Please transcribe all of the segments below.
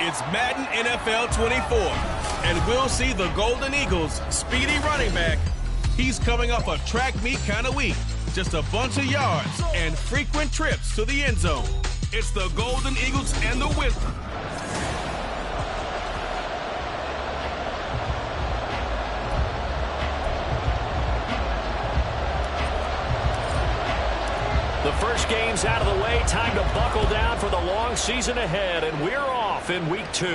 It's Madden NFL 24, and we'll see the Golden Eagles' speedy running back. He's coming off a track meet kind of week. Just a bunch of yards and frequent trips to the end zone. It's the Golden Eagles and the Wizards. The first game's out of the way. Time to buckle down for the long season ahead, and we're off in week 2.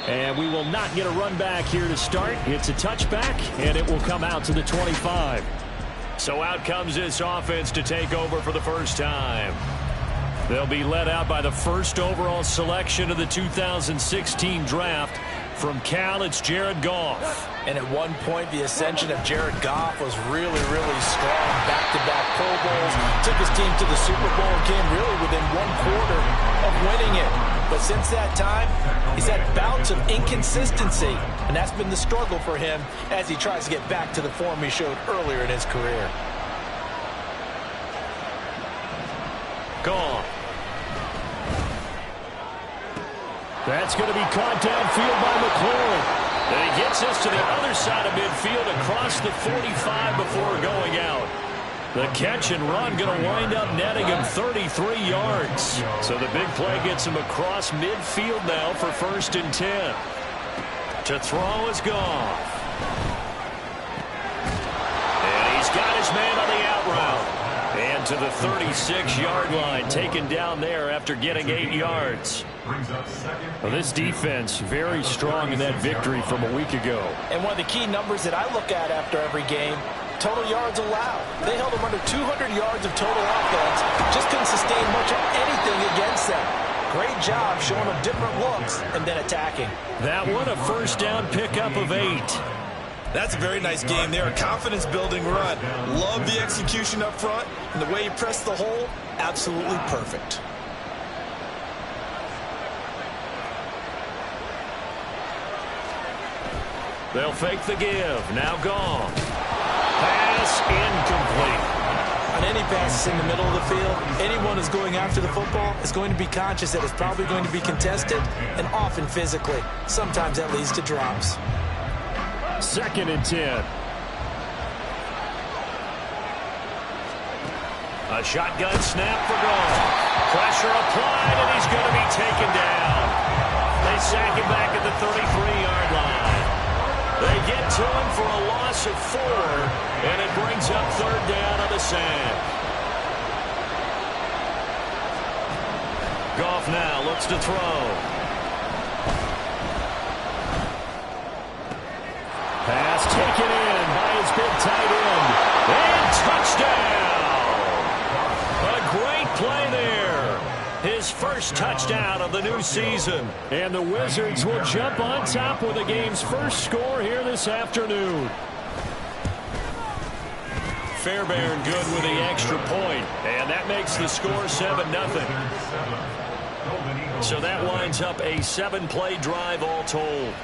And we will not get a run back here to start. It's a touchback, and it will come out to the 25. So out comes this offense to take over for the first time. They'll be led out by the first overall selection of the 2016 draft. From Cal, it's Jared Goff. And at one point, the ascension of Jared Goff was really, really strong. Back-to-back Pro Bowls, took his team to the Super Bowl, and came really within 1/4 of winning it. But since that time, he's had bouts of inconsistency, and that's been the struggle for him as he tries to get back to the form he showed earlier in his career. Goff. That's going to be caught downfield by McLaurin. And he gets us to the other side of midfield across the 45 before going out. The catch and run going to wind up netting him 33 yards. So the big play gets him across midfield now for 1st and 10. To throw is Goff. And he's got his man on the out route. And to the 36-yard line, taken down there after getting 8 yards. Well, this defense very strong in that victory from a week ago. And one of the key numbers that I look at after every game, total yards allowed. They held them under 200 yards of total offense. Just couldn't sustain much of anything against them. Great job showing them different looks and then attacking. That one, a first down pickup of 8. That's a very nice game there. A confidence-building run. Love the execution up front. And the way he pressed the hole, absolutely perfect. They'll fake the give. Now gone. Pass incomplete. On any passes in the middle of the field, anyone who's going after the football is going to be conscious that it's probably going to be contested and often physically. Sometimes that leads to drops. 2nd and 10. A shotgun snap for Goff. Pressure applied, and he's going to be taken down. They sack him back at the 33-yard line. They get to him for a loss of 4, and it brings up 3rd down on the sack. Goff now looks to throw. Pass taken in by his big tight end. And touchdown! A great play there. His first touchdown of the new season. And the Wizards will jump on top with the game's first score here this afternoon. Fairbairn good with the extra point. And that makes the score 7-0. So that winds up a 7-play drive all told.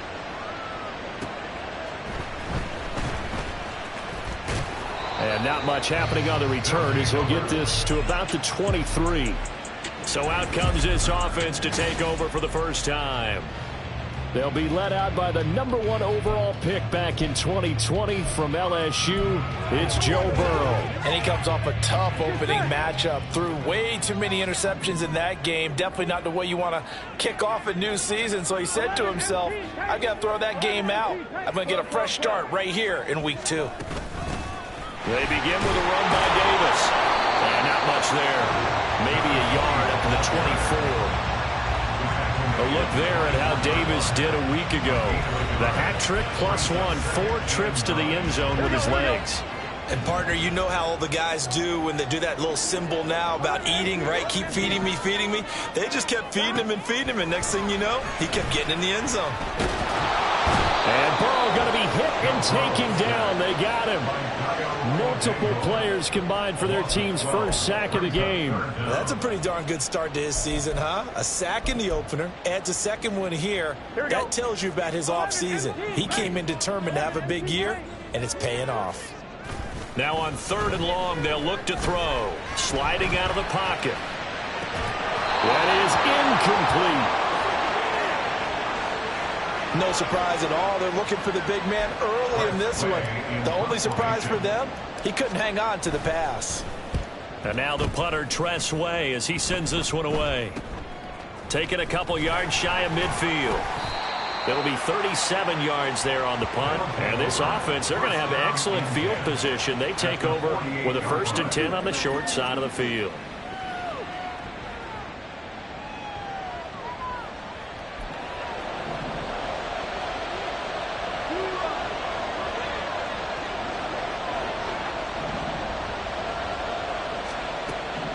And not much happening on the return as he'll get this to about the 23. So out comes this offense to take over for the first time. They'll be led out by the #1 overall pick back in 2020 from LSU. It's Joe Burrow. And he comes off a tough opening matchup. Threw way too many interceptions in that game. Definitely not the way you want to kick off a new season. So he said to himself, I've got to throw that game out. I'm going to get a fresh start right here in week 2. They begin with a run by Davis. And not much there. Maybe a yard up to the 24. A look there at how Davis did a week ago. The hat trick +1, 4 trips to the end zone with his legs. And, partner, you know how all the guys do when they do that little symbol now about eating, right? Keep feeding me, feeding me. They just kept feeding him, and next thing you know, he kept getting in the end zone. And Burrow going to be hit and taken down. They got him. Multiple players combined for their team's first sack of the game. Well, that's a pretty darn good start to his season, huh? A sack in the opener, adds a second one here. That tells you about his offseason. He came in determined to have a big year, and it's paying off. Now on 3rd and long, they'll look to throw. Sliding out of the pocket. That is incomplete. No surprise at all. They're looking for the big man early in this one. The only surprise for them, he couldn't hang on to the pass. And now the punter, Tress Way, as he sends this one away. Taking a couple yards shy of midfield. It'll be 37 yards there on the punt. And this offense, they're going to have excellent field position. They take over with a 1st and 10 on the short side of the field.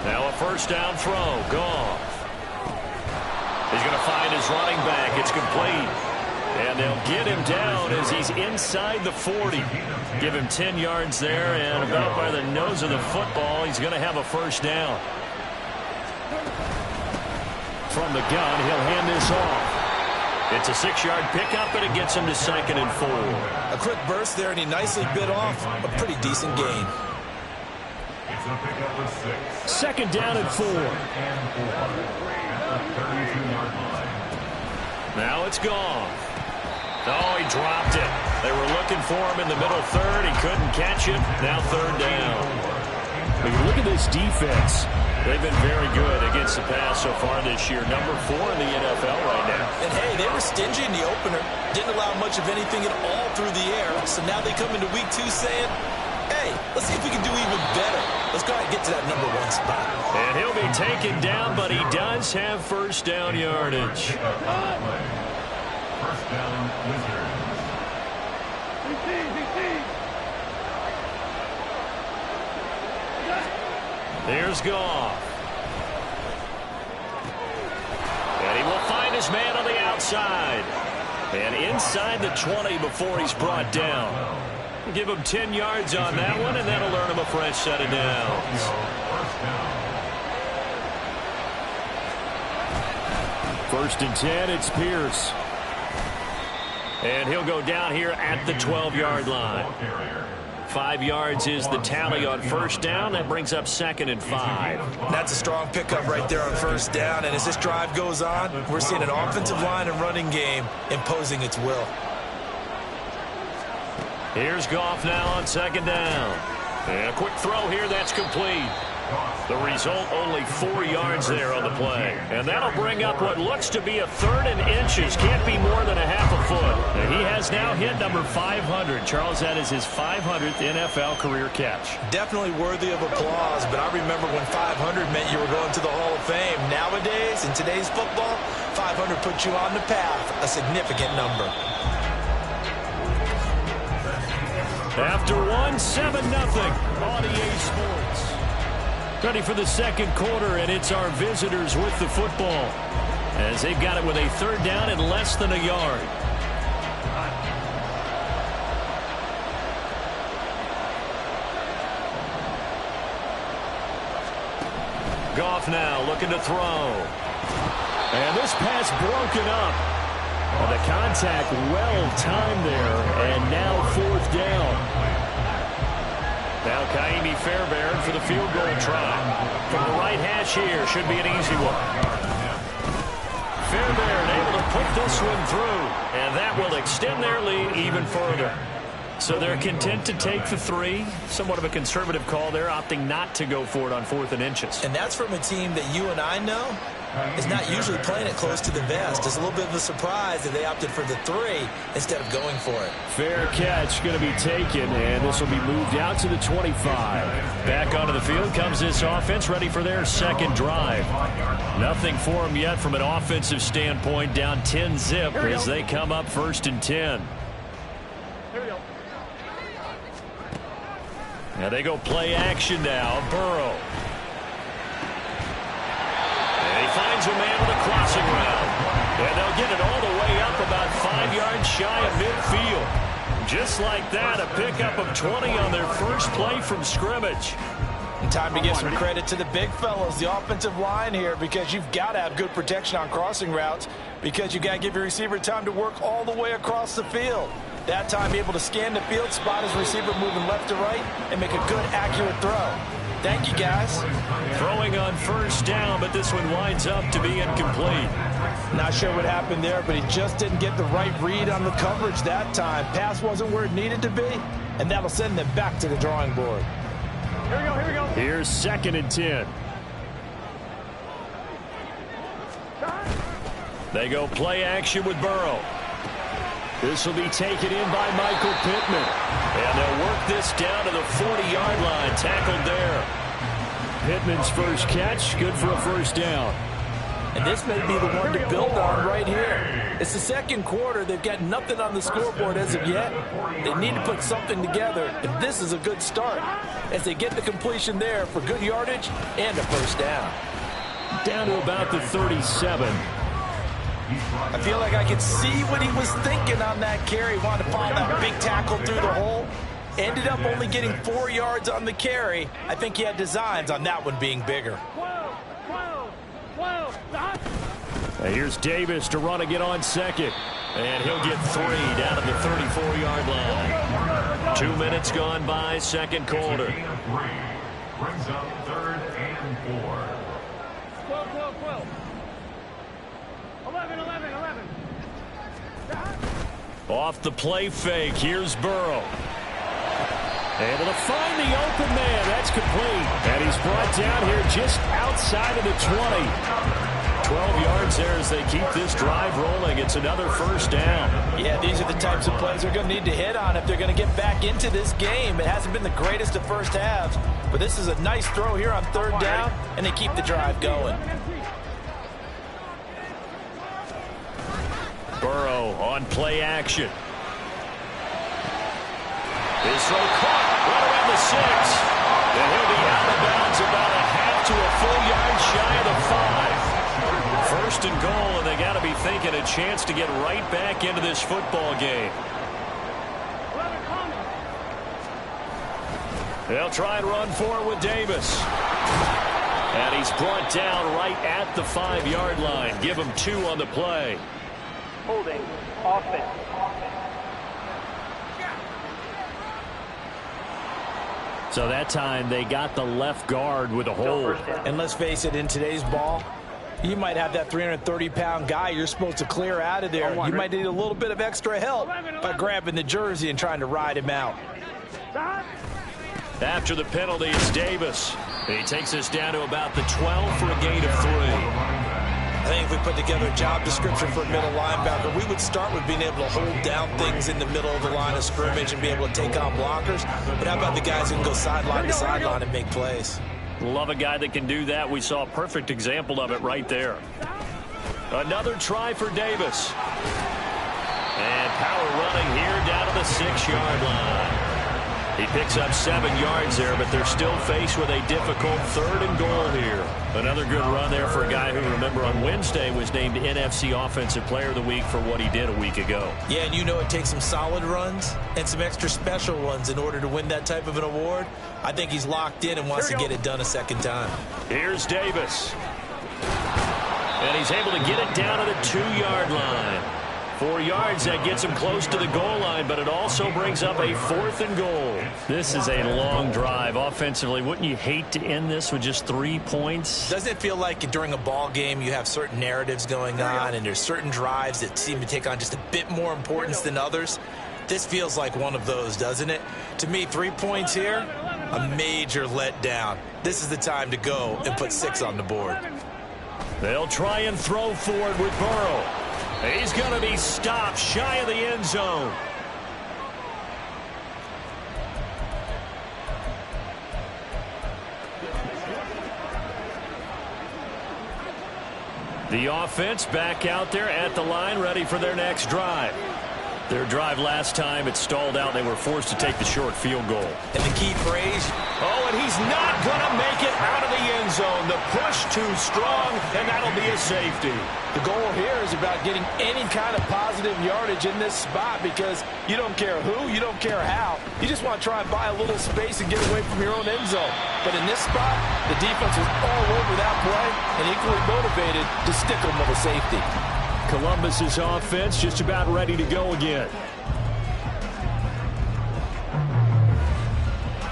Now a 1st down throw. Goff. He's going to find his running back. It's complete. And they'll get him down as he's inside the 40. Give him 10 yards there, and about by the nose of the football, he's going to have a 1st down. From the gun, he'll hand this off. It's a 6-yard pickup, and it gets him to 2nd and 4. A quick burst there, and he nicely bit off a pretty decent gain. 2nd down and 4. Now it's gone. Oh, he dropped it. They were looking for him in the middle 3rd. He couldn't catch it. Now 3rd down. When you look at this defense, they've been very good against the pass so far this year. Number 4 in the NFL right now. And hey, they were stingy in the opener. Didn't allow much of anything at all through the air. So now they come into week 2 saying, hey, let's see if we can do even better. Let's go ahead and get to that number 1 spot. And he'll be taken down, but he does have 1st down yardage. 1st down, Wizards. Here's Goff. And he will find his man on the outside. And inside the 20 before he's brought down. Give him 10 yards on that one, and that'll earn him a fresh set of downs. 1st and 10, it's Pierce. And he'll go down here at the 12-yard line. 5 yards is the tally on 1st down. That brings up 2nd and 5. That's a strong pickup right there on 1st down. And as this drive goes on, we're seeing an offensive line and running game imposing its will. Here's Goff now on 2nd down. And a quick throw here, that's complete. The result, only 4 yards there on the play. And that'll bring up what looks to be a 3rd and inches. Can't be more than a half a foot. And he has now hit number 500. Charles, that is his 500th NFL career catch. Definitely worthy of applause, but I remember when 500 meant you were going to the Hall of Fame. Nowadays, in today's football, 500 puts you on the path, a significant number. After 1, 7-0 on EA Sports. Ready for the 2nd quarter, and it's our visitors with the football as they've got it with a 3rd down and less than a yard. Goff now looking to throw. And this pass broken up. And the contact well-timed there, and now 4th down. Now Kaimi Fairbairn for the field goal try. From the right hash here, should be an easy one. Fairbairn able to put this one through, and that will extend their lead even further. So they're content to take the 3. Somewhat of a conservative call there, opting not to go for it on 4th and inches. And that's from a team that you and I know is not usually playing it close to the vest. It's a little bit of a surprise that they opted for the 3 instead of going for it. Fair catch going to be taken, and this will be moved out to the 25. Back onto the field comes this offense, ready for their 2nd drive. Nothing for them yet from an offensive standpoint, down 10-zip as they come up 1st and 10. Here we go. Now they go play action now. Burrow. And he finds a man with a crossing route. And they'll get it all the way up about 5 yards shy of midfield. Just like that, a pickup of 20 on their first play from scrimmage. And time to give some credit to the big fellows, the offensive line here, because you've got to have good protection on crossing routes because you've got to give your receiver time to work all the way across the field. That time able to scan the field, spot his receiver moving left to right, and make a good, accurate throw. Thank you, guys. Throwing on first down, but this one winds up to be incomplete. Not sure what happened there, but he just didn't get the right read on the coverage that time. Pass wasn't where it needed to be, and that'll send them back to the drawing board. Here we go. Here's 2nd and 10. They go play action with Burrow. This will be taken in by Michael Pittman. And they'll work this down to the 40-yard line. Tackled there. Pittman's first catch, good for a first down. And this may be the one to build on right here. It's the second quarter. They've got nothing on the scoreboard as of yet. They need to put something together, and this is a good start as they get the completion there for good yardage and a first down. Down to about the 37. I feel like I could see what he was thinking on that carry. Wanted to find that big tackle through the hole. Ended up only getting 4 yards on the carry. I think he had designs on that one being bigger. And here's Davis to run again on second. And he'll get 3 down at the 34-yard line. 2 minutes gone by, second quarter. Brings up 3rd and 4. 12. 11. Off the play fake, here's Burrow. Able to find the open man. That's complete. And he's brought down here just outside of the 20. 12 yards there as they keep this drive rolling. It's another first down. Yeah, these are the types of plays they're going to need to hit on if they're going to get back into this game. It hasn't been the greatest of first halves, but this is a nice throw here on 3rd down, and they keep the drive going. Burrow on play action. His throw caught right around the 6. And he'll be out of bounds about a half to a full yard shy of the 5. 1st and goal, and they got to be thinking a chance to get right back into this football game. They'll try and run for it with Davis. And he's brought down right at the 5-yard line. Give him 2 on the play. Holding. Offense. So that time they got the left guard with a hold. And let's face it, in today's ball, you might have that 330-pound guy you're supposed to clear out of there. You might need a little bit of extra help by grabbing the jersey and trying to ride him out. After the penalty, it's Davis. He takes us down to about the 12 for a gain of 3. I think if we put together a job description for a middle linebacker, we would start with being able to hold down things in the middle of the line of scrimmage and be able to take on blockers. But how about the guys who can go sideline to sideline and make plays? Love a guy that can do that. We saw a perfect example of it right there. Another try for Davis. And power running here down to the 6-yard line. He picks up 7 yards there, but they're still faced with a difficult 3rd and goal here. Another good run there for a guy who, remember, on Wednesday was named NFC Offensive Player of the Week for what he did a week ago. Yeah, and you know it takes some solid runs and some extra special ones in order to win that type of an award. I think he's locked in and wants to get it done a second time. Here's Davis. And he's able to get it down to the 2-yard line. 4 yards, that gets him close to the goal line, but it also brings up a 4th and goal. This is a long drive offensively. Wouldn't you hate to end this with just 3 points? Doesn't it feel like during a ball game you have certain narratives going on and there's certain drives that seem to take on just a bit more importance than others? This feels like one of those, doesn't it? To me, 3 points here, a major letdown. This is the time to go and put 6 on the board. They'll try and throw forward with Burrow. He's going to be stopped shy of the end zone. The offense back out there at the line, ready for their next drive. Their drive last time, it stalled out. They were forced to take the short field goal. And the key phrase, oh, and he's not going to make it out of the end zone. The push too strong, and that'll be a safety. The goal here is about getting any kind of positive yardage in this spot because you don't care who, you don't care how. You just want to try and buy a little space and get away from your own end zone. But in this spot, the defense was all over that play and equally motivated to stick them with a safety. Columbus's offense just about ready to go again.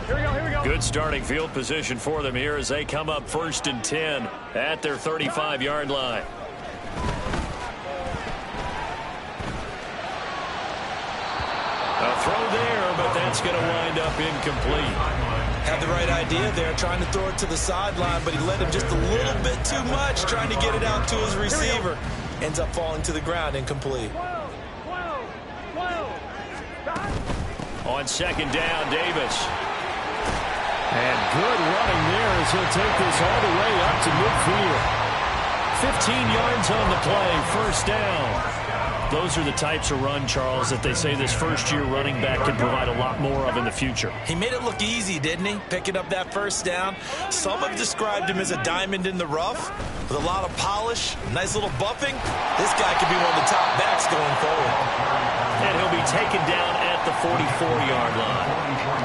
Here we go. Good Good starting field position for them here as they come up 1st and 10 at their 35-yard line. A throw there, but that's going to wind up incomplete. Had the right idea there, trying to throw it to the sideline, but he led him just a little bit too much, trying to get it out to his receiver. Ends up falling to the ground, incomplete. On 2nd down, Davis. And good running there as he'll take this all the way up to midfield. 15 yards on the play, 1st down. Those are the types of run, Charles, that they say this first-year running back can provide a lot more of in the future. He made it look easy, didn't he? Picking up that 1st down. Some have described him as a diamond in the rough with a lot of polish, nice little buffing. This guy could be one of the top backs going forward. And he'll be taken down at the 44-yard line.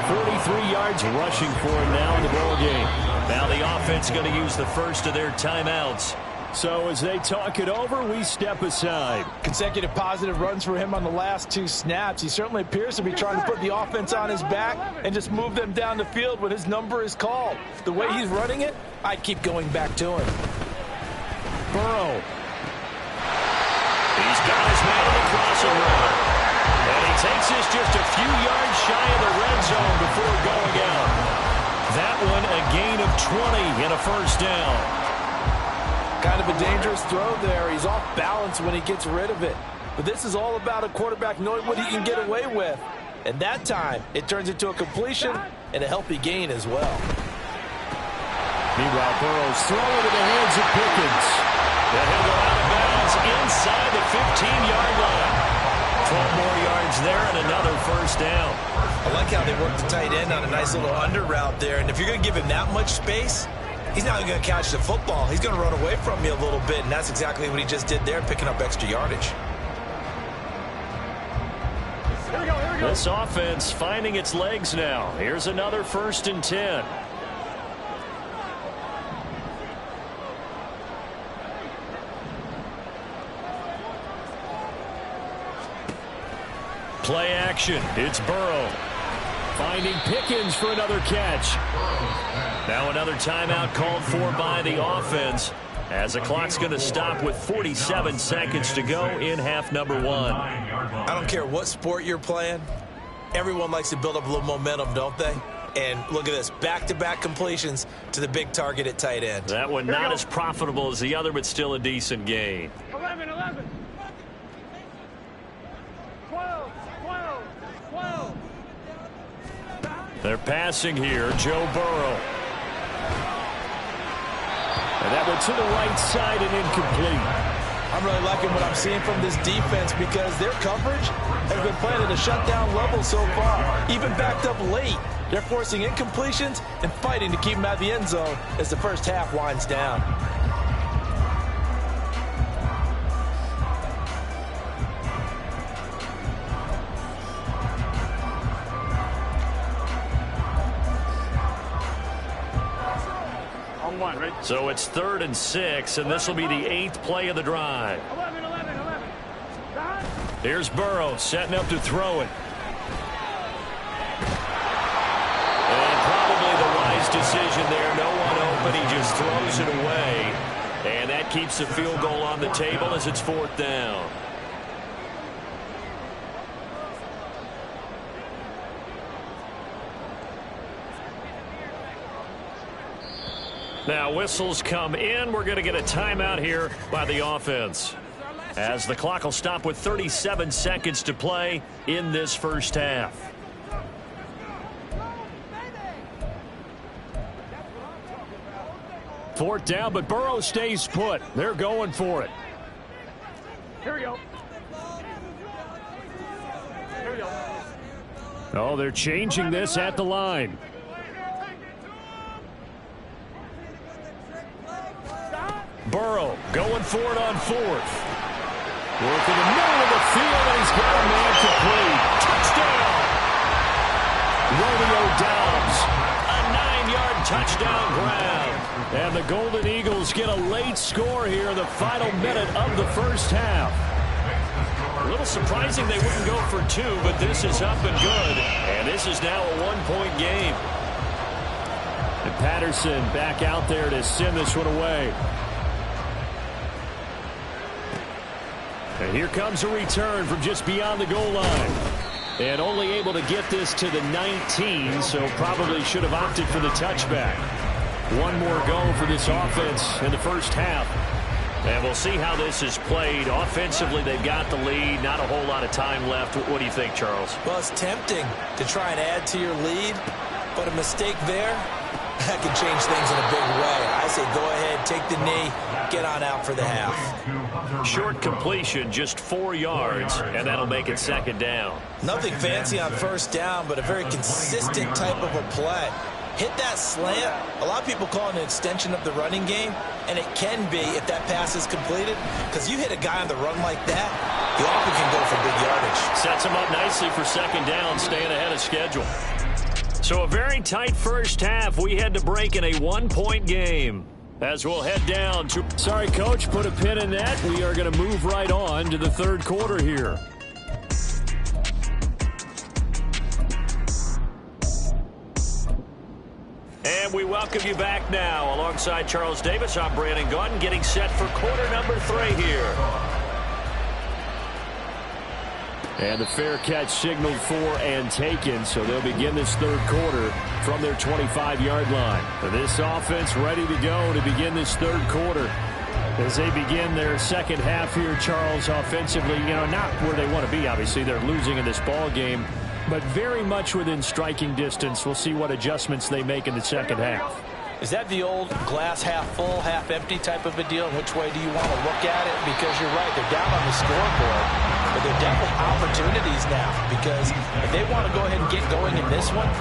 43 yards rushing for him now in the ball game. Now the offense going to use the first of their timeouts. So as they talk it over, we step aside. Consecutive positive runs for him on the last 2 snaps. He certainly appears to be trying to put the offense on his back and just move them down the field when his number is called. The way he's running it, I keep going back to him. Burrow. He's got his man in the crossing route. And he takes this just a few yards shy of the red zone before going out. That one a gain of 20 and a 1st down. Kind of a dangerous throw there. He's off balance when he gets rid of it. But this is all about a quarterback knowing what he can get away with. And that time, it turns into a completion and a healthy gain as well. Meanwhile, Burrow's throwing into the hands of Pickens. And he'll go out of bounds inside the 15-yard line. 12 more yards there and another 1st down. I like how they work the tight end on a nice little under route there. And if you're going to give him that much space, he's not going to catch the football. He's going to run away from you a little bit, and that's exactly what he just did there, picking up extra yardage. Here we go. This offense finding its legs now. Here's another 1st and 10. Play action. It's Burrow. Finding Pickens for another catch. Now another timeout called for by the offense as the clock's going to stop with 47 seconds to go in half number 1. I don't care what sport you're playing. Everyone likes to build up a little momentum, don't they? And look at this, back-to-back completions to the big target at tight end. That one not as profitable as the other, but still a decent gain. 11. 12. They're passing here, Joe Burrow. And that one to the right side and incomplete. I'm really liking what I'm seeing from this defense because their coverage has been playing at a shutdown level so far. Even backed up late, they're forcing incompletions and fighting to keep them out of the end zone as the first half winds down. So it's 3rd and 6, and this will be the 8th play of the drive. 11. Here's Burrow setting up to throw it. And probably the wise decision there. No one open. He just throws it away. And that keeps the field goal on the table as it's 4th down. Now whistles come in. We're going to get a timeout here by the offense, as the clock will stop with 37 seconds to play in this first half. Fourth down, but Burrow stays put. They're going for it. Here we go. Oh, they're changing this at the line. Burrow going for it on 4th. Work in the middle of the field, and he's got a man complete. Touchdown! Romeo Doubs. A 9-yard touchdown grab. And the Golden Eagles get a late score here in the final minute of the first half. A little surprising they wouldn't go for 2, but this is up and good. And this is now a 1-point game. And Patterson back out there to send this one away. And here comes a return from just beyond the goal line. And only able to get this to the 19, so probably should have opted for the touchback. One more go for this offense in the first half. And we'll see how this is played. Offensively, they've got the lead. Not a whole lot of time left. What do you think, Charles? Well, it's tempting to try and add to your lead, but a mistake there, that can change things in a big way. I say go ahead, take the knee, get on out for the half. Short completion, just 4 yards, and that'll make it second down. Nothing fancy on first down, but a very consistent type of a play. Hit that slant. A lot of people call it an extension of the running game, and it can be if that pass is completed, because you hit a guy on the run like that, you often can go for big yardage. Sets him up nicely for second down, staying ahead of schedule. So a very tight first half. We had to break in a 1-point game. As we'll head down to... Sorry, Coach, put a pin in that. We are going to move right on to the third quarter here. And we welcome you back now. Alongside Charles Davis, I'm Brandon Gaudin, getting set for quarter number 3 here. And the fair catch signaled for and taken, so they'll begin this third quarter from their 25-yard line. This offense ready to go to begin this third quarter. As they begin their second half here, Charles, offensively, not where they want to be, obviously. They're losing in this ball game, but very much within striking distance. We'll see what adjustments they make in the second half. Is that the old glass half full, half empty type of a deal? Which way do you want to look at it? Because you're right, they're down on the scoreboard, but they're definitely opportunities now, because if they want to go ahead and get going in this one,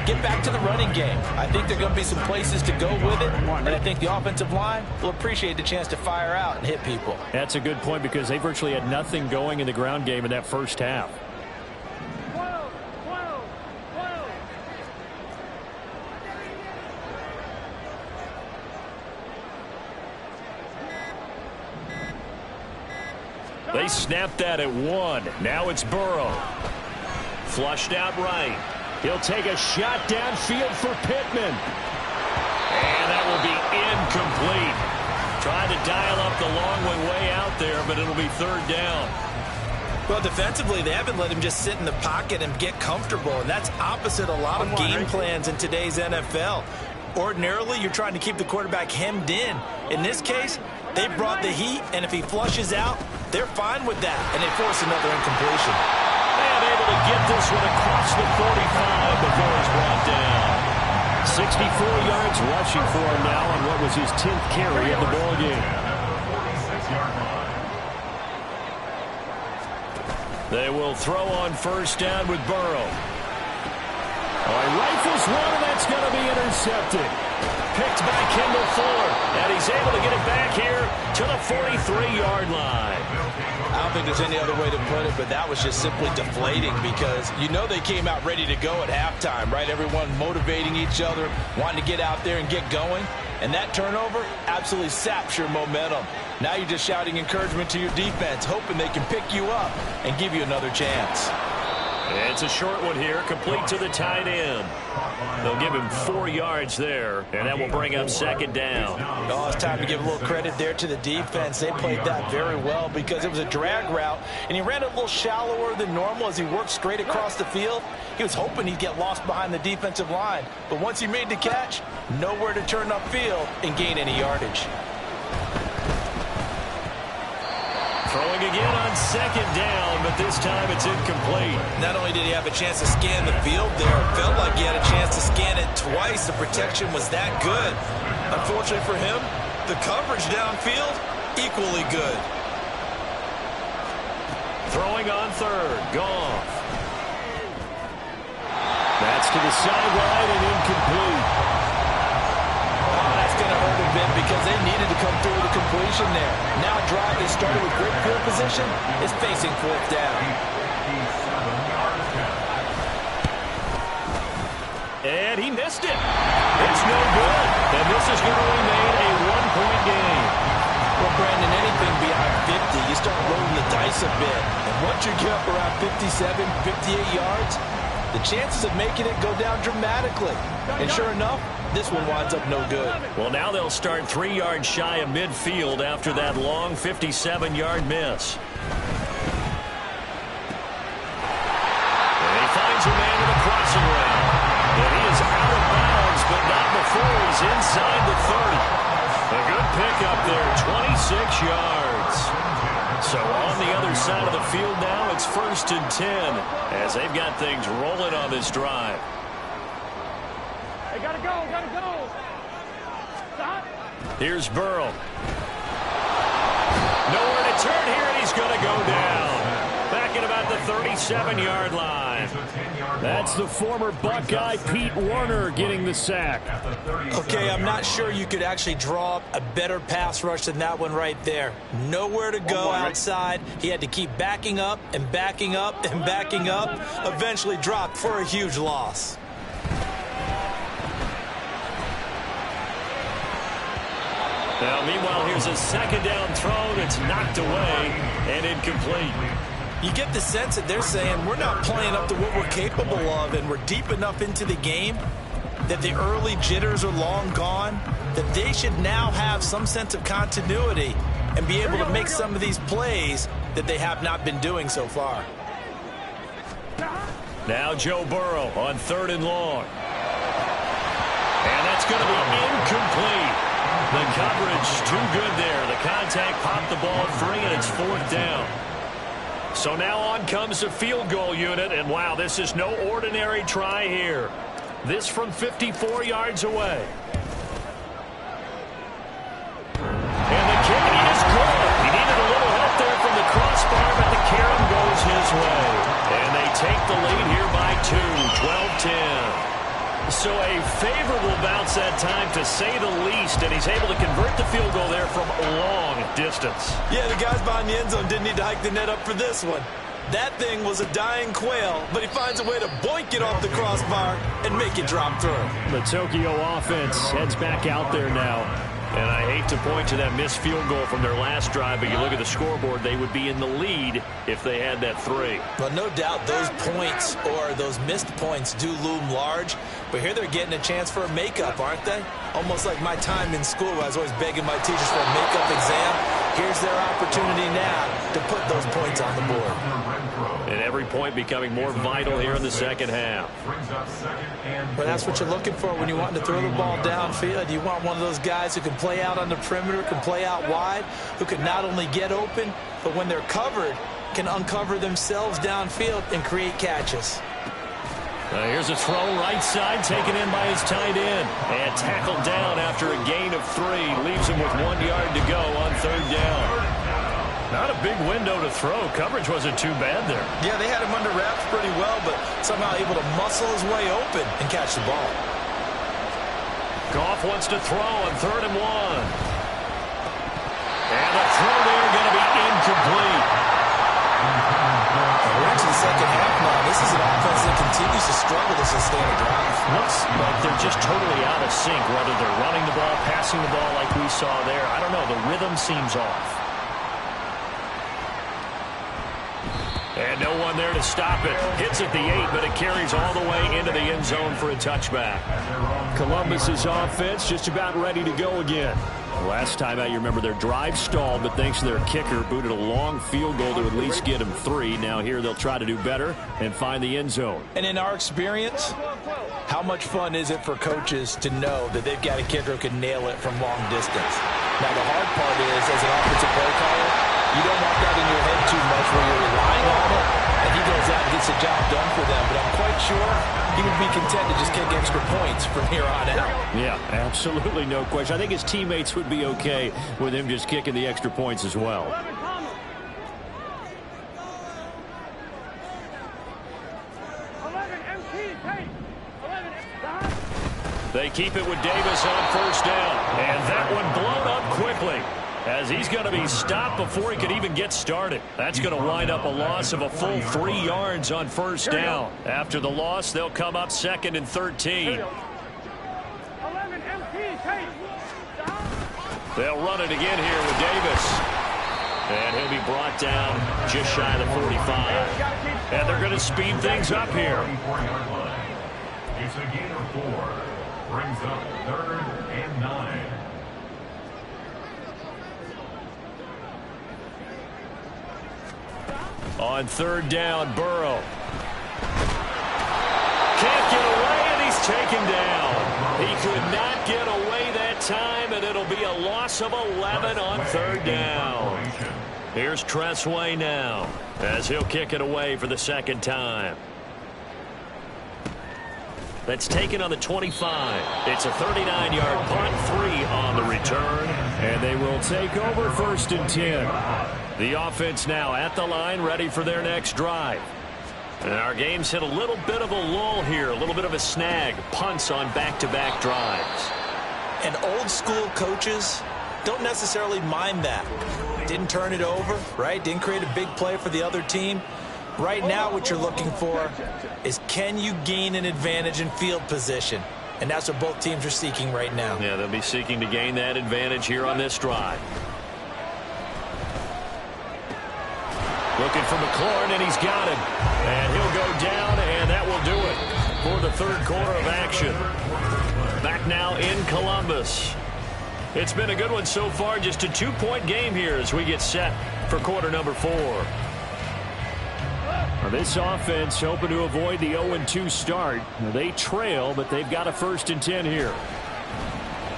get back to the running game. I think there are going to be some places to go with it, and I think the offensive line will appreciate the chance to fire out and hit people. That's a good point, because they virtually had nothing going in the ground game in that first half. They snapped that at 1. Now it's Burrow. Flushed out right. He'll take a shot downfield for Pittman. And that will be incomplete. Trying to dial up the long way out there, but it'll be third down. Well, defensively, they haven't let him just sit in the pocket and get comfortable, and that's opposite a lot of game plans in today's NFL. Ordinarily, you're trying to keep the quarterback hemmed in. In this case, they brought the heat, and if he flushes out, they're fine with that, and they force another incompletion. And able to get this one across the 45 before it's brought down. 64 yards rushing for him now on what was his 10th carry of the ball game. They will throw on first down with Burrow. Rifles one, and that's going to be intercepted. Picked by Kendall Fuller, and he's able to get it back here to the 43-yard line. I don't think there's any other way to put it, but that was just simply deflating, because they came out ready to go at halftime, right? Everyone motivating each other, wanting to get out there and get going. And that turnover absolutely saps your momentum. Now you're just shouting encouragement to your defense, hoping they can pick you up and give you another chance. It's a short one here, complete to the tight end. They'll give him 4 yards there, and that will bring up second down. Oh, it's time to give a little credit there to the defense. They played that very well, because it was a drag route, and he ran it a little shallower than normal as he worked straight across the field. He was hoping he'd get lost behind the defensive line, but once he made the catch, nowhere to turn upfield and gain any yardage. Throwing again on second down, but this time it's incomplete. Not only did he have a chance to scan the field there, it felt like he had a chance to scan it twice. The protection was that good. Unfortunately for him, the coverage downfield, equally good. Throwing on third, Goff. That's to the sideline and incomplete. That's going to hurt a bit, because they needed to come through with a completion there. Now a drive that started with great field position is facing fourth down. And he missed it. It's no good. And this is going to remain a 1-point game. Well, Brandon, anything beyond 50, you start rolling the dice a bit. And once you get up around 57, 58 yards, the chances of making it go down dramatically. And sure enough, this one winds up no good. Well, now they'll start 3 yards shy of midfield after that long 57-yard miss. And he finds a man in the crossing route. And he is out of bounds, but not before he's inside the 30. A good pickup there, 26 yards. So on the other side of the field now, it's 1st and 10 as they've got things rolling on this drive. Hey, gotta go, gotta go. Stop. Here's Burrow. Nowhere to turn here, and he's going to go down. Back at about the 37-yard line. That's the former Buckeye Pete Warner getting the sack. Okay, I'm not sure you could actually draw up a better pass rush than that one right there. Nowhere to go outside. He had to keep backing up and backing up and backing up. Eventually dropped for a huge loss. Now, meanwhile, here's a 2nd down throw that's knocked away and incomplete. You get the sense that they're saying we're not playing up to what we're capable of, and we're deep enough into the game that the early jitters are long gone, that they should now have some sense of continuity and be able to make some of these plays that they have not been doing so far. Now Joe Burrow on 3rd and long. And that's going to be incomplete. The coverage too good there. The contact popped the ball free, and it's 4th down. So now on comes the field goal unit, and wow, this is no ordinary try here. This from 54 yards away. And the kick is good. He needed a little help there from the crossbar, but the carom goes his way. And they take the lead here by 2, 12-10. So a favorable bounce that time, to say the least, and he's able to convert the field goal there from a long distance. Yeah, the guys behind the end zone didn't need to hike the net up for this one. That thing was a dying quail, but he finds a way to boink it off the crossbar and make it drop through. The Tokyo offense heads back out there now. And I hate to point to that missed field goal from their last drive, but you look at the scoreboard, they would be in the lead if they had that 3. Well, no doubt those points or those missed points do loom large, but here they're getting a chance for a makeup, aren't they? Almost like my time in school where I was always begging my teachers for a makeup exam. Here's their opportunity now to put those points on the board. And every point becoming more vital here in the second half. Well, that's what you're looking for when you want to throw the ball downfield. You want one of those guys who can play out on the perimeter, can play out wide, who can not only get open, but when they're covered, can uncover themselves downfield and create catches. Here's a throw right side, taken in by his tight end. And tackled down after a gain of 3. Leaves him with 1 yard to go on 3rd down. Not a big window to throw. Coverage wasn't too bad there. Yeah, they had him under wraps pretty well, but somehow able to muscle his way open and catch the ball. Goff wants to throw on 3rd and 1. And the throw there going to be incomplete. We're into the second half now. This is an offense that continues to struggle to sustain a drive. Looks like they're just totally out of sync, whether they're running the ball, passing the ball like we saw there. I don't know. The rhythm seems off. And no one there to stop it. Hits at the 8, but it carries all the way into the end zone for a touchback. Columbus's offense just about ready to go again. Last time out, you remember their drive stalled, but thanks to their kicker, booted a long field goal to at least get them 3. Now here they'll try to do better and find the end zone. And in our experience, how much fun is it for coaches to know that they've got a kicker who can nail it from long distance? Now the hard part is, as an offensive play caller, you don't want that in your head too much where you're relying on it, and he goes out and gets the job done for them. But I'm quite sure he would be content to just kick extra points from here on out. Yeah, absolutely no question. I think his teammates would be okay with him just kicking the extra points as well. 11 MT, hey! 11 They keep it with Davis on 1st down. And that one blown up quickly, as he's going to be stopped before he could even get started. That's going to wind up a loss of a full 3 yards on 1st down. After the loss, they'll come up 2nd and 13. 11 MT, hey! They'll run it again here with Davis. And he'll be brought down just shy of the 45. And they're going to speed things up here. It's a gain of 4. Brings up 3rd and 9. On 3rd down, Burrow. Can't get away, and he's taken down. He could not get away that time, and it'll be a loss of 11 on 3rd down. Here's Tressway now, as he'll kick it away for the 2nd time. That's taken on the 25. It's a 39-yard punt, 3 on the return. And they will take over 1st and 10. The offense now at the line, ready for their next drive. And our game's hit a little bit of a lull here, a little bit of a snag. Punts on back-to-back drives. And old school coaches don't necessarily mind that. Didn't turn it over, right? Didn't create a big play for the other team. Right now what you're looking for is, can you gain an advantage in field position? And that's what both teams are seeking right now. Yeah, they'll be seeking to gain that advantage here on this drive. Looking for McLaurin, and he's got him. And he'll go down, and that will do it for the 3rd quarter of action. Back now in Columbus. It's been a good one so far. Just a 2-point game here as we get set for quarter number 4. Well, this offense hoping to avoid the 0-2 start. They trail, but they've got a 1st and 10 here.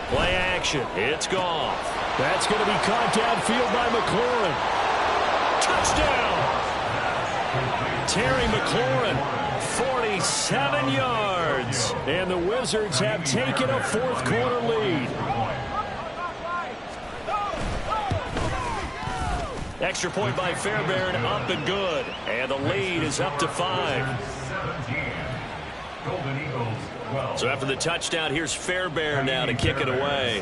Play action. It's Goff. That's going to be caught downfield by McLaurin. Touchdown! Terry McLaurin, 47 yards. And the Wizards have taken a 4th quarter lead. Extra point by Fairbairn, up and good. And the lead is up to 5. So after the touchdown, here's Fairbairn now to kick it away.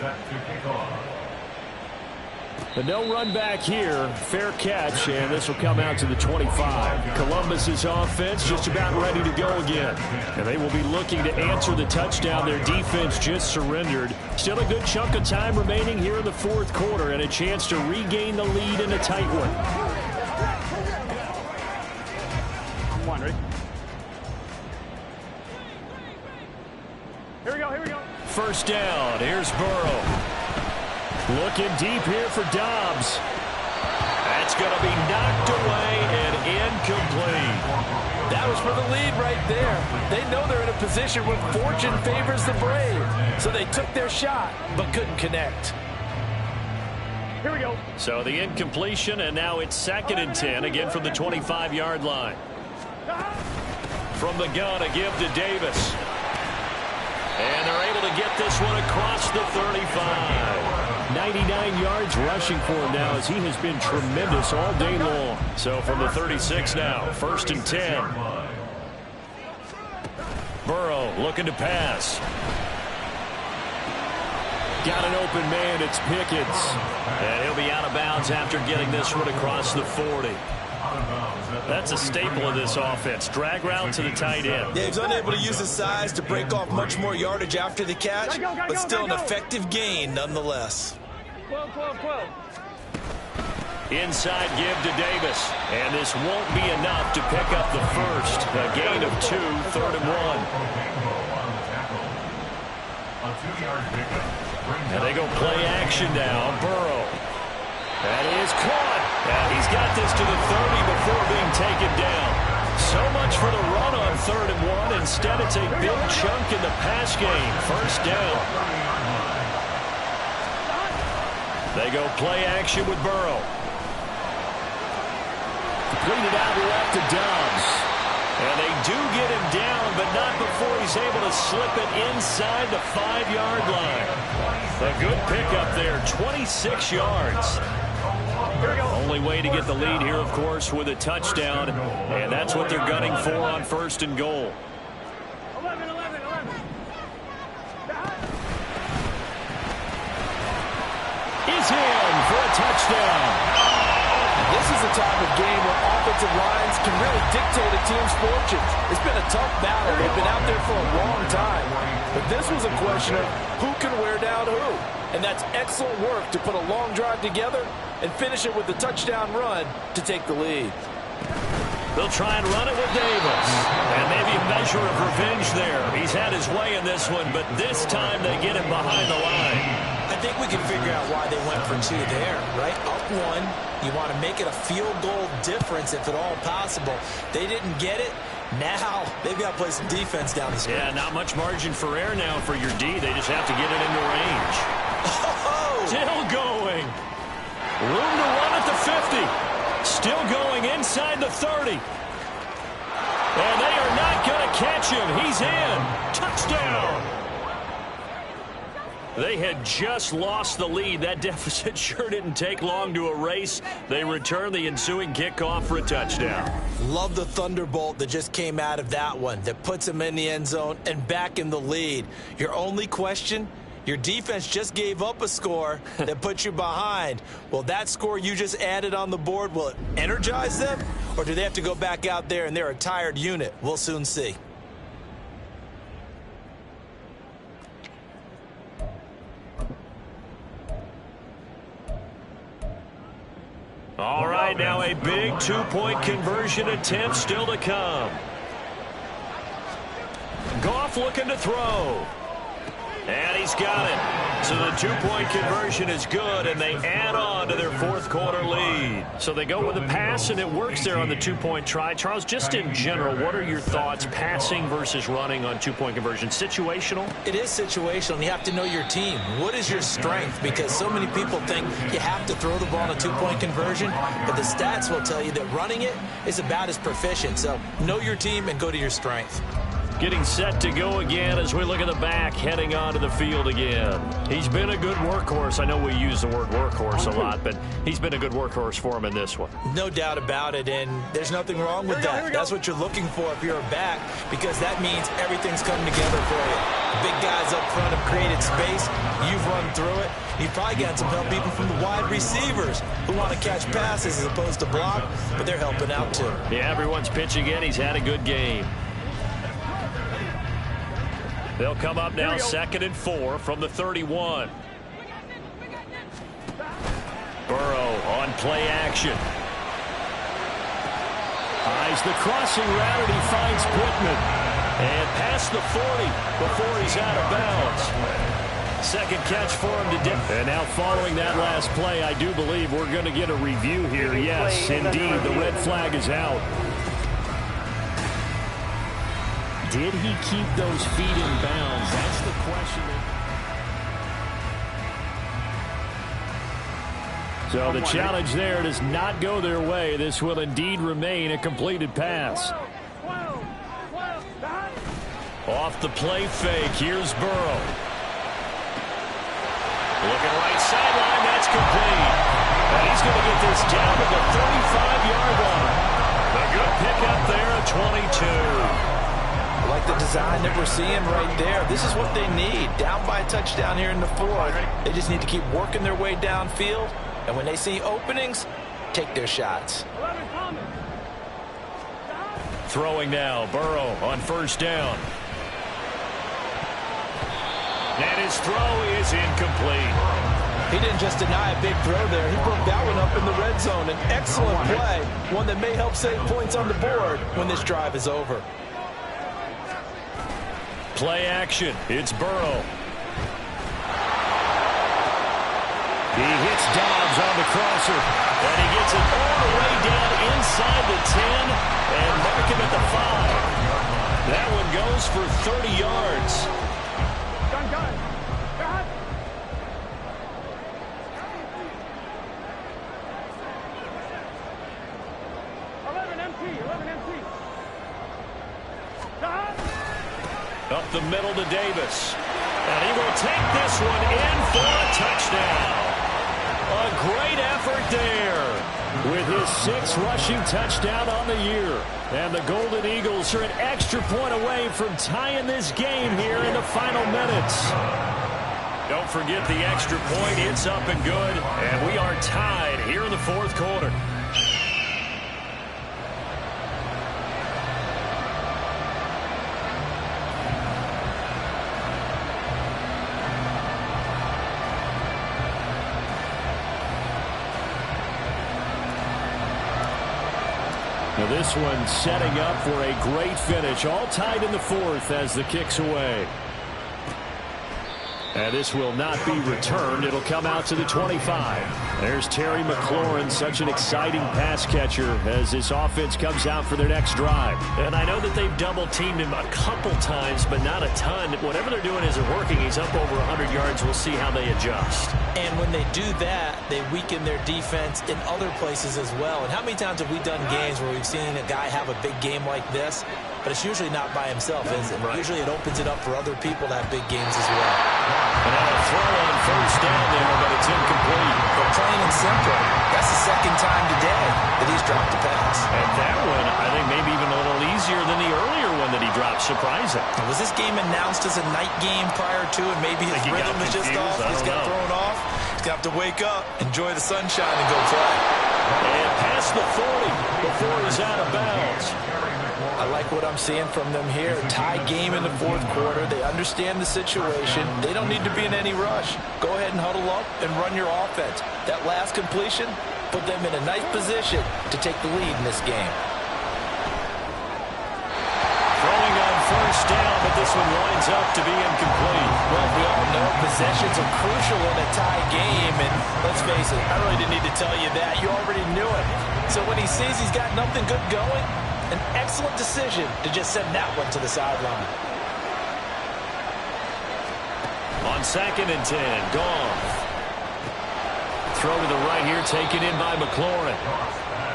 But no run back here. Fair catch, and this will come out to the 25. Columbus's offense just about ready to go again. And they will be looking to answer the touchdown their defense just surrendered. Still a good chunk of time remaining here in the 4th quarter, and a chance to regain the lead in a tight one. Come on, Reek. Here we go, here we go. 1st down. Here's Burrow. Looking deep here for Dobbs. That's going to be knocked away and incomplete. That was for the lead right there. They know they're in a position where fortune favors the brave. So they took their shot, but couldn't connect. Here we go. So the incompletion, and now it's 2nd and 10, again from the 25-yard line. From the gun, a give to Davis. And they're able to get this one across the 35. 99 yards rushing for him now, as he has been tremendous all day long. So from the 36 now, 1st and 10. Burrow looking to pass. Got an open man, it's Pickens. And he'll be out of bounds after getting this one across the 40. That's a staple of this offense. Drag route to the tight end. Yeah, he's unable to use his size to break off much more yardage after the catch, but still an effective gain nonetheless. 12, 12, 12. Inside give to Davis. And this won't be enough to pick up the first. A gain of 2, 3rd and 1. And they go play action now. Burrow. That is caught. And he's got this to the 30 before being taken down. So much for the run on 3rd and 1. Instead, it's a big chunk in the pass game. 1st down. They go play action with Burrow. Completed out left to Dobbs. And they do get him down, but not before he's able to slip it inside the 5-yard line. A good pickup there, 26 yards. Only way to get the lead here, of course, with a touchdown. And that's what they're gunning for on 1st and goal. 11, 11, 11. Is in for a touchdown. This is the type of game where offensive lines can really dictate a team's fortunes. It's been a tough battle. They've been out there for a long time. But this was a question of who can wear down who. And that's excellent work to put a long drive together and finish it with a touchdown run to take the lead. They'll try and run it with Davis. And maybe a measure of revenge there. He's had his way in this one, but this time they get him behind the line. I think we can figure out why they went for 2 there, right? Up 1, you want to make it a field goal difference if at all possible. They didn't get it. Now they've got to play some defense down the stretch. Yeah, not much margin for error now for your D. They just have to get it into range. Oh! Still going. Room to run at the 50. Still going inside the 30. And they are not going to catch him. He's in. Touchdown. They had just lost the lead. That deficit sure didn't take long to erase. They return the ensuing kickoff for a touchdown. Love the thunderbolt that just came out of that one that puts them in the end zone and back in the lead. Your only question? Your defense just gave up a score that put you behind. Well, that score you just added on the board, will it energize them? Or do they have to go back out there and they're a tired unit? We'll soon see. All right, now a big two-point conversion attempt still to come. Goff looking to throw. And he's got it. So the two-point conversion is good, and they add on to their fourth quarter lead. So they go with a pass, and it works there on the two-point try. Charles, just in general, what are your thoughts passing versus running on two-point conversion? Situational? It is situational, and you have to know your team. What is your strength? Because so many people think you have to throw the ball in a two-point conversion, but the stats will tell you that running it is about as proficient. So know your team and go to your strength. Getting set to go again as we look at the back, heading onto the field again. He's been a good workhorse. I know we use the word workhorse a lot, but he's been a good workhorse for him in this one. No doubt about it, and there's nothing wrong with that. That's what you're looking for if you're a back, because that means everything's coming together for you. The big guys up front have created space. You've run through it. You've probably gotten some help even from the wide receivers who want to catch passes as opposed to block, but they're helping out too. Yeah, everyone's pitching in. He's had a good game. They'll come up now 2nd and 4 from the 31. Burrow on play action. Eyes the crossing route, and he finds Pittman. And past the 40 before he's out of bounds. Second catch for him to dip. And now following that last play, I do believe we're going to get a review here. Yes, indeed, the red flag is out. Did he keep those feet in bounds? That's the question. So the challenge there does not go their way. This will indeed remain a completed pass. Off the play fake. Here's Burrow. Looking right sideline. That's complete. And he's going to get this down to the 35-yard line. A good pickup there at 22. I like the design that we're seeing right there. This is what they need. Down by a touchdown here in the fourth. They just need to keep working their way downfield. And when they see openings, take their shots. Throwing now. Burrow on first down. And his throw is incomplete. He didn't just deny a big throw there. He broke that one up in the red zone. An excellent play. One that may help save points on the board when this drive is over. Play action. It's Burrow. He hits Dobbs on the crosser. And he gets it all the way down inside the 10 and mark him at the 5. That one goes for 30 yards. Gun. 11 empty. Up the middle to Davis. And he will take this one in for a touchdown. A great effort there with his 6th rushing touchdown on the year. And the Golden Eagles are an extra point away from tying this game here in the final minutes. Don't forget the extra point. It's up and good. And we are tied here in the fourth quarter. Now this one setting up for a great finish. All tied in the fourth as the kick's away. And this will not be returned. It'll come out to the 25. There's Terry McLaurin, such an exciting pass catcher as this offense comes out for their next drive. And I know that they've double-teamed him a couple times, but not a ton. Whatever they're doing isn't working. He's up over 100 yards. We'll see how they adjust. And when they do that, they weaken their defense in other places as well. And how many times have we done games where we've seen a guy have a big game like this, but it's usually not by himself, is it? Right. Usually it opens it up for other people to have big games as well. And now a throw on first down there, but it's incomplete. But plain and simple, that's the second time today that he's dropped a pass. And that one, I think maybe even a little easier than the earlier one that he dropped. Surprising. Now, was this game announced as a night game prior to, and maybe his rhythm was just off? He's got thrown off. He's going to have to wake up, enjoy the sunshine, and go play. And past the 40 before he's out of bounds. I like what I'm seeing from them here. Tie game in the fourth quarter. They understand the situation. They don't need to be in any rush. Go ahead and huddle up and run your offense. That last completion put them in a nice position to take the lead in this game. Throwing on first down, but this one winds up to be incomplete. Well, we all know possessions are crucial in a tie game, and let's face it, I really didn't need to tell you that. You already knew it. So when he sees he's got nothing good going, an excellent decision to just send that one to the sideline. On 2nd and 10, Goff. Throw to the right here, taken in by McLaurin.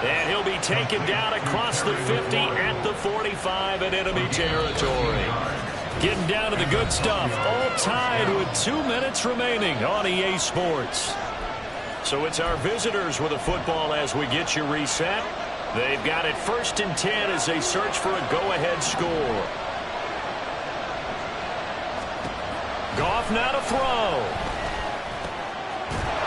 And he'll be taken down across the 50 at the 45 in enemy territory. Getting down to the good stuff. All tied with 2 minutes remaining on EA Sports. So it's our visitors with a football as we get you reset. They've got it 1st and 10 as they search for a go-ahead score. Goff now to throw.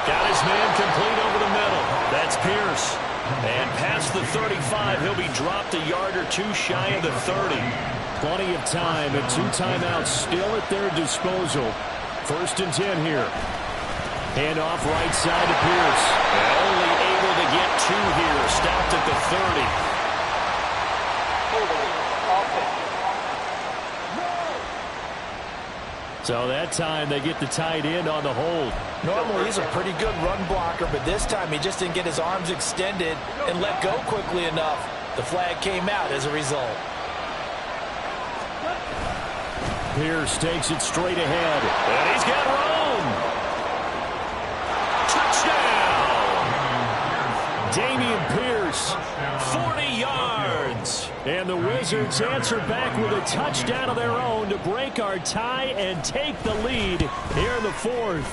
Got his man complete over the middle. That's Pierce. And past the 35, he'll be dropped a yard or two shy of the 30. Plenty of time and 2 timeouts still at their disposal. 1st and 10 here. Hand off right side to Pierce. Only able to get 2 here. Stopped at the 30. So that time they get the tight end on the hold. Normally he's a pretty good run blocker, but this time he just didn't get his arms extended and let go quickly enough. The flag came out as a result. Pierce takes it straight ahead. And he's got room. Touchdown! Dameon Pierce, 40 yards. And the Wizards answer back with a touchdown of their own to break our tie and take the lead here in the fourth.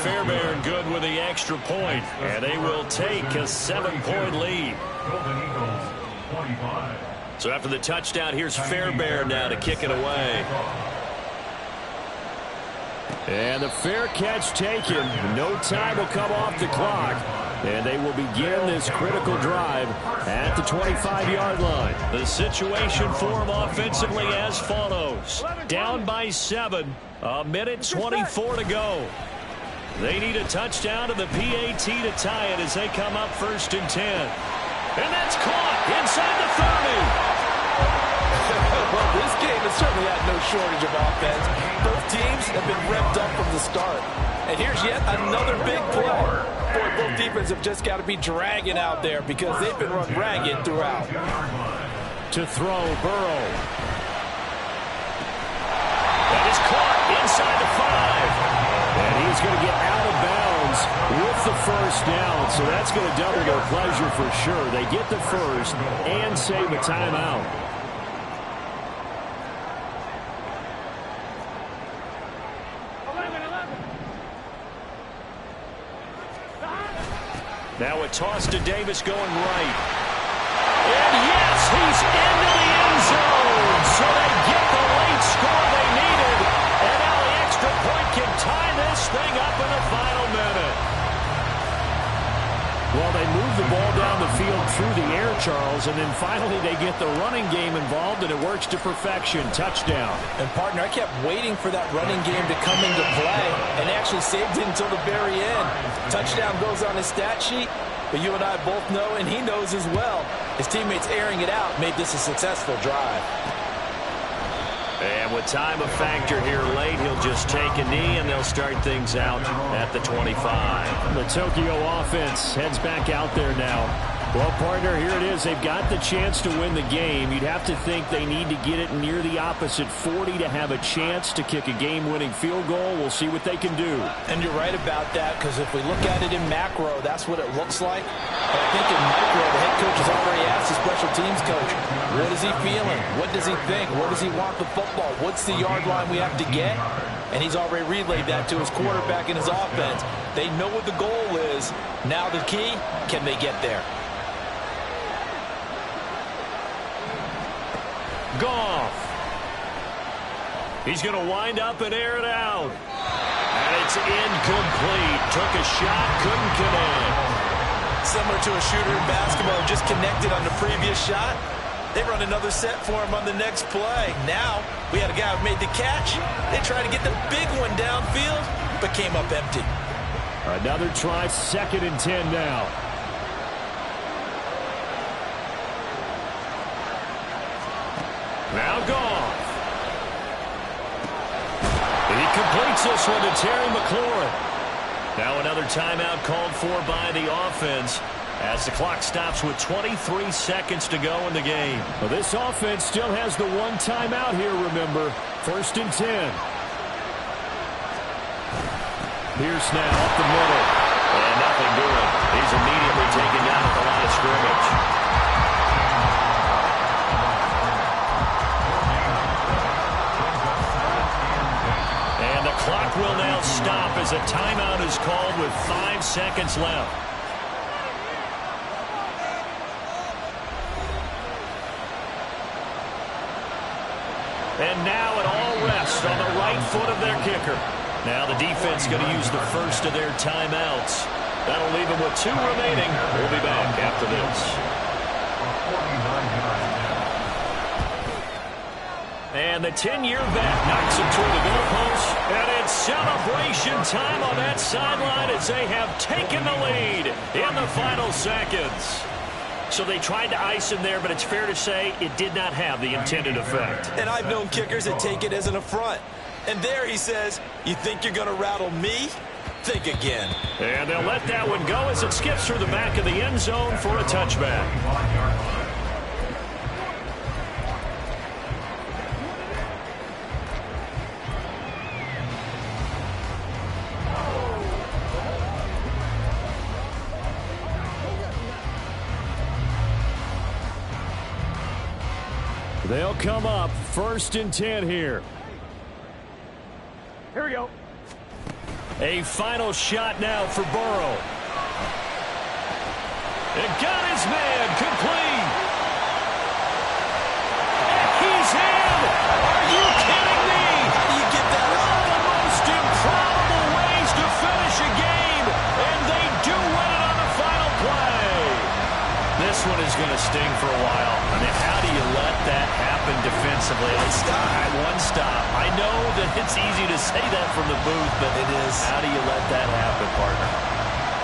Fairbairn good with the extra point, and they will take a 7-point lead. So after the touchdown, here's Fairbairn now to kick it away. And the fair catch taken. No time will come off the clock. And they will begin this critical drive at the 25-yard line. The situation for them offensively as follows. Down by 7. 1:24 to go. They need a touchdown to the PAT to tie it as they come up 1st and 10. And that's caught inside the 30. Well, this game has certainly had no shortage of offense. Both teams have been revved up from the start. And here's yet another big play. Boy, both defenses have just got to be dragging out there because they've been run ragged throughout. To throw, Burrow. That is caught inside the 5. And he's going to get out of bounds with the first down. So that's going to double their pleasure for sure. They get the first and save a timeout. Now a toss to Davis going right. And yes, he's into the end zone. So they get the late score they needed. And now the extra point can tie this thing up in the final minute. Well, they move the ball down the field through the air, Charles, and then finally they get the running game involved, and it works to perfection. Touchdown. And, partner, I kept waiting for that running game to come into play and actually saved it until the very end. Touchdown goes on his stat sheet, but you and I both know, and he knows as well, His teammates airing it out made this a successful drive. And with time a factor here late, he'll just take a knee, and they'll start things out at the 25. The Tokyo offense heads back out there now. Well, partner, here it is. They've got the chance to win the game. You'd have to think they need to get it near the opposite 40 to have a chance to kick a game-winning field goal. We'll see what they can do. And you're right about that, because if we look at it in macro, that's what it looks like. But I think in micro, the head coach has already asked the special teams coach, what is he feeling? What does he think? Where does he want the football? What's the yard line we have to get? And he's already relayed that to his quarterback and his offense. They know what the goal is. Now the key, can they get there? Goff. He's going to wind up and air it out. And it's incomplete. Took a shot, couldn't connect. Similar to a shooter in basketball, just connected on the previous shot. They run another set for him on the next play. Now, we had a guy who made the catch. They tried to get the big one downfield, but came up empty. Another try, 2nd and 10 now. Now Goff. He completes this one to Terry McLaurin. Now another timeout called for by the offense as the clock stops with 23 seconds to go in the game. Well, this offense still has the one timeout here, remember. 1st and 10. Pierce now up the middle. And nothing doing. He's immediately taken down at the line of scrimmage. Clock will now stop as a timeout is called with 5 seconds left. And now it all rests on the right foot of their kicker. Now the defense going to use the first of their timeouts. That'll leave them with 2 remaining. We'll be back after this. And the 10-year vet knocks him toward the goalpost. And it's celebration time on that sideline as they have taken the lead in the final seconds. So they tried to ice him there, but it's fair to say it did not have the intended effect. And I've known kickers that take it as an affront. And there he says, you think you're going to rattle me? Think again. And they'll let that one go as it skips through the back of the end zone for a touchback. They'll come up 1st and 10 here. Here we go. A final shot now for Burrow. It got his man complete. And he's in. Are you kidding me? How do you get that One of the most improbable ways to finish a game, and they do win it on the final play. This one is going to sting for a while. I mean, how do you let that happen defensively? One stop. I know that it's easy to say that from the booth, but it is. How do you let that happen, partner?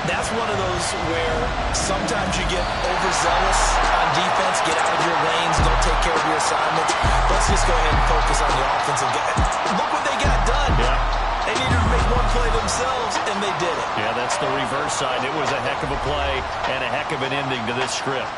That's one of those where sometimes you get overzealous on defense, get out of your lanes, don't take care of your assignments. Let's just go ahead and focus on the offensive game. Look what they got done. Yeah. They needed to make one play themselves, and they did it. Yeah, that's the reverse side. It was a heck of a play and a heck of an ending to this script.